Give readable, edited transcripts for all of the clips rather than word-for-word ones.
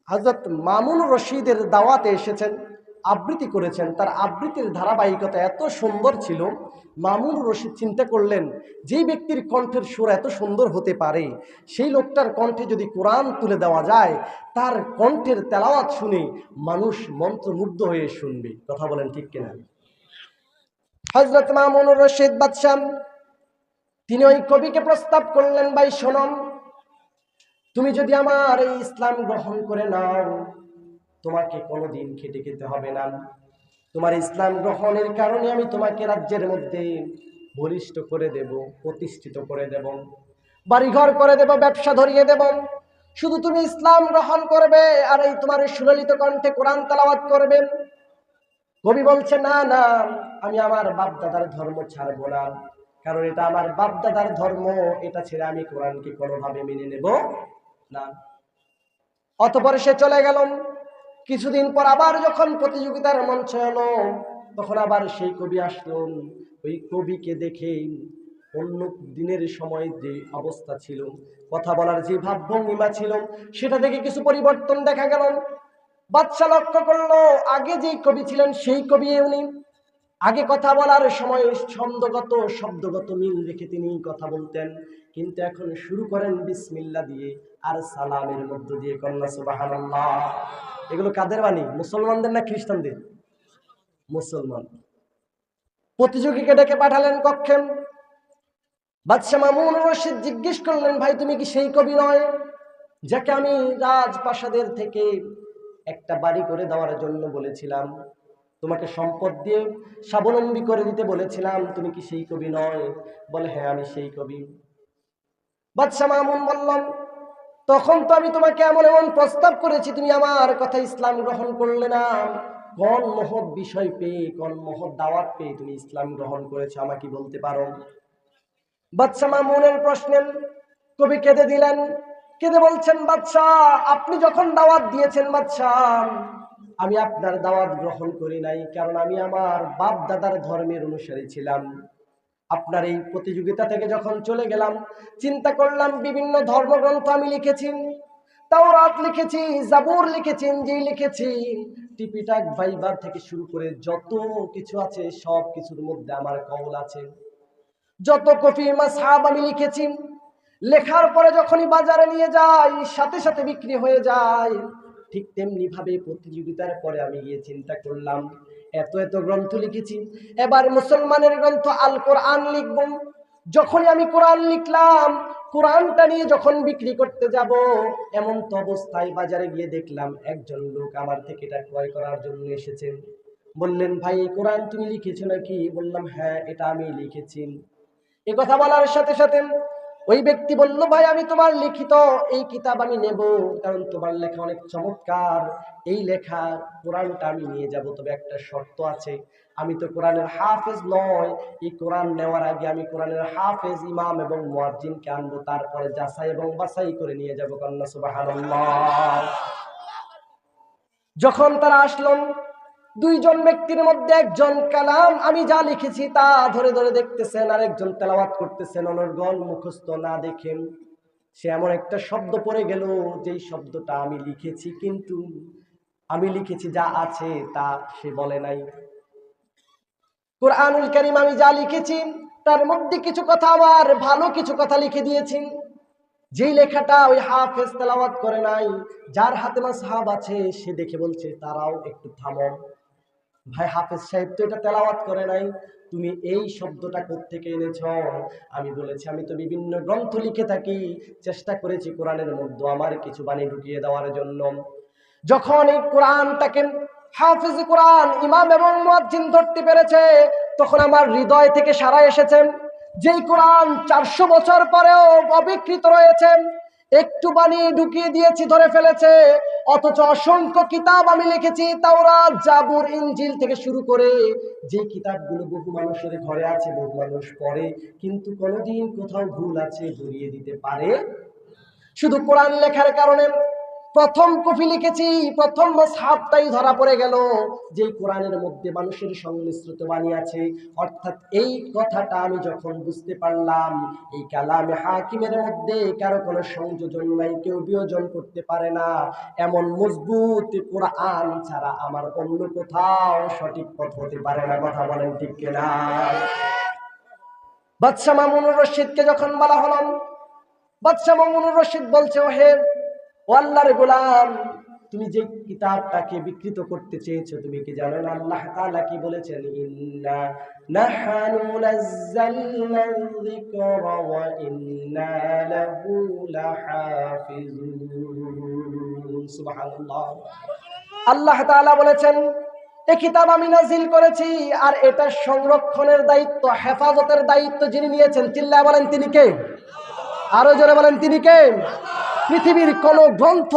হযরত মামুন রশিদের দাওয়াতে এসেছেন, আবৃত্তি করেছেন। তার আবৃত্তির ধারাবাহিকতা এত সুন্দর ছিল, মামুন রশিদ চিন্তা করলেন যেই ব্যক্তির কণ্ঠের সুর এত সুন্দর হতে পারে, সেই লোকটার কণ্ঠে যদি কোরআন তুলে দেওয়া যায়, তার কণ্ঠের তেলাওয়াত শুনে মানুষ মন্ত্রমুগ্ধ হয়ে শুনবে। কথা বলেন ঠিক কিনা? হযরত মামুন রশিদ বাদশাহ তিনি ওই কবিকে প্রস্তাব করলেন, ভাই শোনো, তুমি যদি আমার এই ইসলাম গ্রহণ করে নাও, তোমাকে কোনোদিন খেটে খেতে হবে না। তোমার ইসলাম গ্রহণের কারণে আমি তোমাকে রাজ্যের মধ্যে বলিষ্ঠ করে দেব, প্রতিষ্ঠিত করে দেব, বাড়িঘর করে দেব, ব্যবসা ধরিয়ে দেব। শুধু তুমি ইসলাম গ্রহণ করবে আর এই তোমার সুললিত কণ্ঠে কোরআন তেলাওয়াত করবে। কবি বলছে, না না, আমি আমার বাপ দাদার ধর্ম ছাড়বো না, কারণ এটা আমার বাপ দাদার ধর্ম, এটা ছেড়ে আমি কোরআনকে কোনোভাবে মেনে নেব না। অতঃপর সে চলে গেল। কিছুদিন পর আবার যখন প্রতিযোগিতার মঞ্চ এলো, তখন আবার সেই কবি আসলো। ওই কবিকে দেখে অন্য দিনের সময় যে অবস্থা ছিল, কথা বলার যে ভাবভঙ্গিমা ছিল, সেটা দেখে কিছু পরিবর্তন দেখা গেল। বাদশা লক্ষ্য করলো, আগে যেই কবি ছিলেন সেই কবি উনি। আগে কথা বলার সময় ছন্দগত শব্দগত মিল রেখে তিনি কথা বলতেন, কিন্তু এখন শুরু করেন বিসমিল্লাহ দিয়ে আর সালামের মধ্য দিয়ে। কন্যা সুবহানাল্লাহ। এগুলো কাদের বাণী? মুসলমানদের না খ্রিস্টানদের? মুসলমান। প্রতিযোগীকে ডেকে পাঠালেন কক্ষে। বাদশা মামুন রশিদ জিজ্ঞেস করলেন, ভাই তুমি কি সেই কবি নয় যাকে আমি রাজপ্রাসাদের থেকে একটা বাড়ি করে দেওয়ার জন্য বলেছিলাম, তোমাকে সম্পদ দিয়ে স্বাবলম্বী করে দিতে বলেছিলাম, তুমি কি সেই কবি নয়? বলে, হ্যাঁ আমি সেই কবি। বাদশা মামুন বললাম, তখন তো আমি তোমাকে এমন এমন প্রস্তাব করেছি, তুমি আমার কথা ইসলাম গ্রহণ করলে না। কোন মহৎ বিষয় পেয়ে, কোন মহৎ দাওয়াত পেয়ে তুমি ইসলাম গ্রহণ করেছো, আমাকে বলতে পারো? বাদশা মামুনের প্রশ্নে কবি কেঁদে দিলেন। কেঁদে বলছেন, বাদশাহ আপনি যখন দাওয়াত দিয়েছেন বাদশাহ, আমি আপনার দাওয়াত গ্রহণ করি নাই, কারণ আমি আমার বাপ দাদার ধর্মের অনুসারী ছিলাম। আপনার এই প্রতিযোগিতা থেকে যখন চলে গেলাম, চিন্তা করলাম বিভিন্ন ধর্মগ্রন্থ আমি লিখেছি, তাওরাত লিখেছি, জাবুর লিখেছি, ইনজিল লিখেছি, টিপিটাক বাইবেল থেকে শুরু করে যত কিছু আছে সব কিছুর মধ্যে আমার কওল আছে। যত কফি মাসহাব আমি লিখেছি, লেখার পরে যখনই বাজারে নিয়ে যাই সাথে সাথে বিক্রি হয়ে যায়। ঠিক তেমনি ভাবে প্রতিযোগিতার পরে আমি গিয়ে চিন্তা করলাম, এত এত গ্রন্থ লিখেছি, এবার মুসলমানের গ্রন্থ আল কোরআন লিখব। যখনই আমি কোরআন লিখলাম, কোরআনটা নিয়ে যখন বিক্রি করতে যাব, এমন তো অবস্থায় বাজারে গিয়ে দেখলাম একজন লোক আমার থেকে এটা ক্রয় করার জন্য এসেছেন। বললেন, ভাই এই কোরআন তুমি লিখেছো নাকি? বললাম, হ্যাঁ এটা আমি লিখেছি। এ কথা বলার সাথে সাথে ওই ব্যক্তি বলল, ভাই আমি তোমার লিখিত এই কিতাব আমি নেব, কারণ তোমার লেখা অনেক চমৎকার, এই লেখা কোরআনটা আমি নিয়ে যাব, তবে একটা শর্ত আছে, আমি তো কোরআনের হাফেজ নয়, এই কোরআন নেওয়ার আগে আমি কোরআনের হাফেজ ইমাম এবং মুয়াজ্জিনকে আনবো, তারপরে যাচাই এবং বাছাই করে নিয়ে যাব। কন্যা সুবহানাল্লাহ। যখন তারা আসলেন, দুইজন ব্যক্তির মধ্যে একজন কালাম আমি যা লিখেছি তা ধরে ধরে দেখতেছেন, আর একজন তেলাওয়াত করতেছেন অনর্গল মুখস্থ না দেখে। সে এমন একটা শব্দ পড়ে গেল, যেই শব্দটা আমি লিখেছি, কিন্তু আমি লিখেছি যা আছে তা সে বলে নাই। কুরআনুল কারীম আমি যা লিখেছি তার মধ্যে কিছু কথা আবার ভালো কিছু কথা লিখে দিয়েছি, যেই লেখাটা ওই হাফেজ তেলাওয়াত করে নাই। যার হাতে মাসহাব আছে সে দেখে বলছে, তারাও একটু থামো, ভাই হাফেজ সাহেব তো এটা তেলাওয়াত করে নাই, তুমি এই শব্দটা কোত্থেকে এনেছ? আমি বলেছি, আমি তো বিভিন্ন গ্রন্থ লিখে থাকি, চেষ্টা করেছি কোরআনের মধ্যে আমার কিছু বাণী ঢুকিয়ে দেওয়ার জন্য। যখন এই কোরআনটাকে হাফেজ কোরআন ইমাম এবং মুয়াজ্জিন ধরতে পেরেছে, তখন আমার হৃদয় থেকে সাড়া এসেছে, যেই কোরআন 400 বছর পরেও অবিকৃত রয়েছে, একটু বাণী ঢুকিয়ে দিয়েছি ধরে ফেলেছে, অথচ অসংখ্য কিতাব আমি লিখেছি, তাওরাত জাবুর ইনজিল থেকে শুরু করে, যে কিতাবগুলো বহু মানুষের ঘরে আছে, বহু মানুষ পড়ে, কিন্তু কোনোদিন কোথাও ভুল আছে ধরিয়ে দিতে পারে। শুধু কোরআন লেখার কারণে প্রথম কপি লিখেছি, প্রথম মুসহাফটাই ধরা পড়ে গেল যে কোরআনের মধ্যে মানুষের সংমিশ্রিত বাণী আছে। অর্থাৎ এই কথাটা আমি যখন বুঝতে পারলাম, এই কালামে হাকিমের মধ্যে কারো কোনো সংযোজন নাই, কেউ বিয়োজন করতে পারে না, এমন মজবুত কোরআন ছাড়া আমার অন্য কোথাও সঠিক পথ হতে পারে না। কথা বলেন ঠিক কিনা? বাদশাহ মামুনুর রশিদকে যখন বলা হলো, বাদশাহ মামুনুর রশিদ বলছে, ও আল্লাহর গোলাম, তুমি যে কিতাবটাকে বিকৃত করতে চেয়েছো, তুমি কি জানো না আল্লাহ তাআলা কি বলেছেন? ইন্না নাহনু নাযালনা যিকরা ওয়া ইন্না লাহু লাহাফিজুন। সুবহানাল্লাহ। আল্লাহ তাআলা বলেছেন, এই কিতাব আমি নাজিল করেছি, আর এটা সংরক্ষণের দায়িত্ব, হেফাজতের দায়িত্ব যিনি নিয়েছেন, চিল্লায় বলেন তিনি কে? আরো জোরে বলেন তিনি কে? পৃথিবীর কোন গ্রন্থ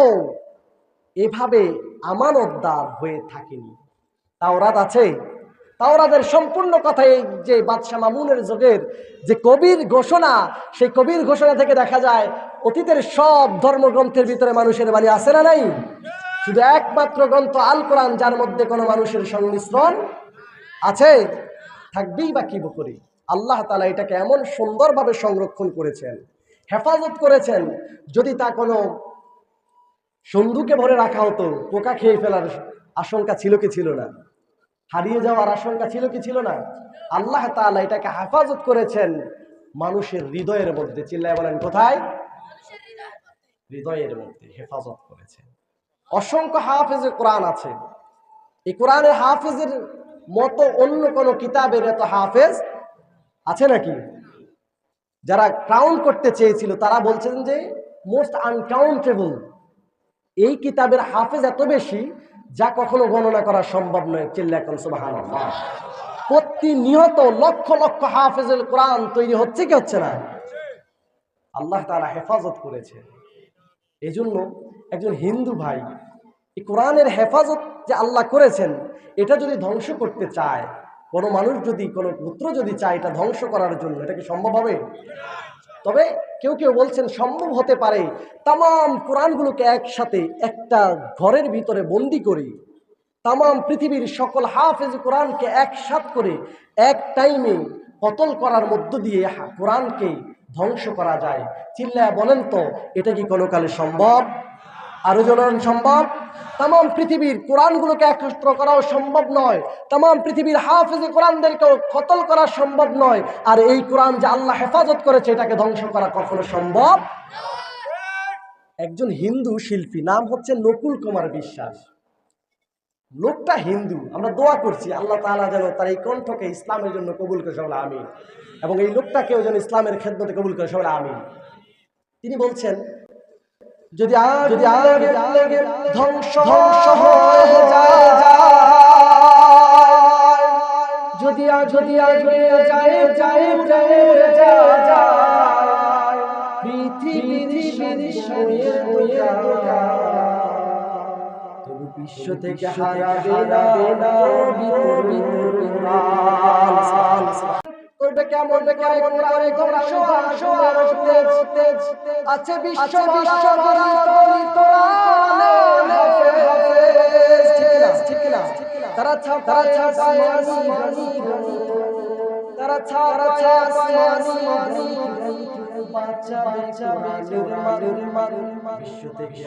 এভাবে আমানতদার হয়ে থাকেনি। তাওরাত আছে, তাওরাতের সম্পূর্ণ কথাই যে বাদশাহ মামুনের যুগের যে কবির ঘোষণা, সেই কবির ঘোষণা থেকে দেখা যায় অতীতের সব ধর্মগ্রন্থের ভিতরে মানুষের বাণী আছে না নাই? শুধু একমাত্র গ্রন্থ আল কোরআন, যার মধ্যে কোনো মানুষের সংমিশ্রণ আছে, থাকবেই বা কি করে। আল্লাহ তাআলা এটাকে এমন সুন্দরভাবে সংরক্ষণ করেছেন, হেফাজত করেছেন, যদি তা কোনো সন্দুকে ভরে রাখা হতো, পোকা খেয়ে ফেলার আশঙ্কা ছিল কি ছিল না? হারিয়ে যাওয়ার আশঙ্কা ছিল কি ছিল না? আল্লাহ তাআলা এটাকে হেফাজত করেছেন মানুষের হৃদয়ের মধ্যে। চিল্লায় বলেন কোথায়? হৃদয়ের মধ্যে হেফাজত করেছেন। অসংখ্য হাফেজে কোরআন আছে। এই কোরআনের হাফেজের মতো অন্য কোনো কিতাবের এত হাফেজ আছে নাকি? যারা কাউন্ট করতে চেয়েছিল তারা বলছেন যে মোস্ট আনকাউন্টেবল। এই কিতাবের হাফেজ এত বেশি যা কখনো গণনা করা সম্ভব নয়। চিল্লায় এখন সুবহানাল্লাহ। প্রতিনিয়ত লক্ষ লক্ষ হাফেজুল কোরআন তৈরি হচ্ছে কি হচ্ছে না? আল্লাহ তাআলা হেফাজত করেছে। এজন্য একজন হিন্দু ভাই এই কোরআনের হেফাজত যে আল্লাহ করেছেন, এটা যদি ধ্বংস করতে চায়, কোনো মানুষ যদি, কোনো পুত্র যদি চায় এটা ধ্বংস করার জন্য, এটা কি সম্ভব হবে? তবে কেউ কেউ বলছেন সম্ভব হতে পারে। তামাম কোরআনগুলোকে একসাথে একটা ঘরের ভিতরে বন্দি করে, তামাম পৃথিবীর সকল হাফেজ কোরআনকে একসাথ করে এক টাইমে কতল করার মধ্য দিয়ে কোরআনকে ধ্বংস করা যায়। চিল্লায়া বলেন তো, এটা কি কোনো কালে সম্ভব? আরো জানান সম্ভব? তামাম পৃথিবীর কোরআনগুলোকে একত্র করাও সম্ভব নয়, তামাম পৃথিবীর হাফেজে কোরআনদেরকেও কতল করা সম্ভব নয়। আর এই কোরআন যে আল্লাহ হেফাজত করেছে, এটাকে ধ্বংস করা কখনো সম্ভব? একজন হিন্দু শিল্পী, নাম হচ্ছে নকুল কুমার বিশ্বাস। লোকটা হিন্দু। আমরা দোয়া করছি আল্লাহ তাআলা যেন তার এই কণ্ঠকে ইসলামের জন্য কবুল করে, সবাই আমিন। এবং এই লোকটাকেও যেন ইসলামের খেদমতে কবুল করে, সবাই আমিন। তিনি বলছেন, যদি ধ্বংস হয়ে যায়, যদি তবু বিশ্ব থেকে হারাবে না করবে কেমন করে ধ্বংস আছে বিশ্ব তারা বিশ্ব থেকে